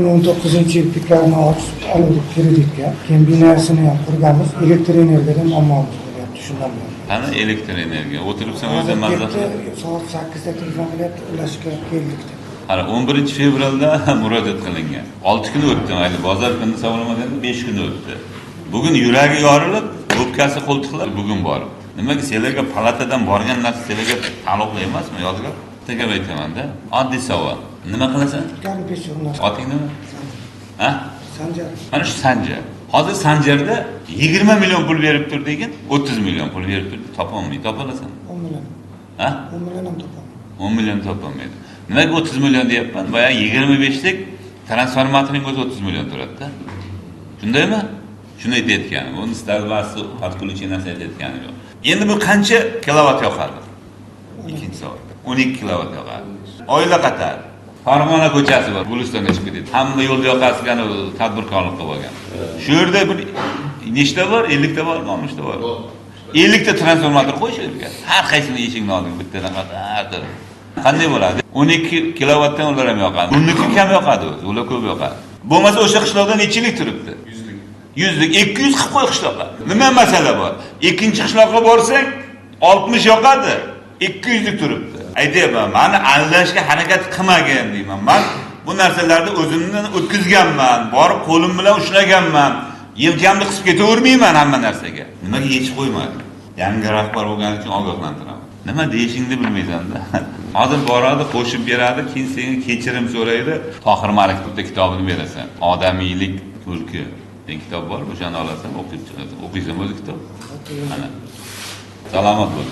2019-yil piklarni olib kreditga, keyin binasini ham qurganmiz, elektr energiyadan muammomiz bo'lyapti, shundan buyon. Qani elektr energiya? O'tiribsan o'zi mazza. Soat 8da telefon qilyapti, ulashga keldik deb. Qara 11 fevralda murojaat qilingan. 6 kun o'tdi, mayli bozor kuni savlamaganda 5 kun o'tdi. Bugun yuragi yorilib, o'pkasi qo'ltiqlar bugun bor. Nimaga sizlarga palatadan borgan narsa sizlarga taalluqli emasmi, yodgor? Tegib aytaman-da. Oddiy savol. Nima qilasan? Garbish o'rnat. Oting nima? Ha? Sanjar. Mana shu Sanjar. Hozir Sanjarda 20 million pul berib tur degan, 30 million pul berib tur. Topolmaydi, topolasan. 10 million. Ha? 10 million ham topolmaydi. 10 million topolmaydi. Nimaga 30 million deyapman? Boya 25lik transformatorning o'zi 30 million turadi-da. Shundaymi? Shuni aytayotganim. Uni stavbasi podключение narsa aytayotganim yo'q. Endi bu qancha kilovat yoqadi? Ikkinchi savol. 12 kilovat yoqadi. Oila qatar. Farg'ona ko'chasi bor, Gulistonga chiqib ketadi. Hamma yo'l yoqasiga tadbirkorlik qilib olgan. Shu yerda bir nechta bor? 50 ta bormi, 60 ta bor? 50 ta transformator qo'yish kerak. Har qaysini eshikni olding bittadan qatar. Qanday bo'ladi? 12 kilovatdan ular ham yoqadi. Unniki kam yoqadi o'zi, ular ko'p yoqadi. Bo'lmasa o'sha qishloqda nechilik turibdi? 100lik, 200 qilib qo'y qishloqqa. Nima masala bor? Ikkinchi qishloqqa borsang 60 yoqadi, 200 lik turibdi. Aytayapman, meni aldashga harakat qilmagan deyman. Men bu narsalarni o'zimdan o'tkazganman, borib qo'lim bilan ushlaganman. Yelkamni qisib ketavermayman hamma narsaga. Nimaga yechib qo'ymadim? Yangi rahbar bo'lgani uchun ogohlantiraman. Nima deyishingni bilmaysan-da. Hozir boradi, qo'shib beradi, keyin senga kechirim so'raydi. Tohir Maliktovning kitobini berasan. Odamiylik tulki. Kitob bor, o'shani olasan, o'qib chiqasan. O'qiysan o'zi kitob. Ana. Salomat bo'l.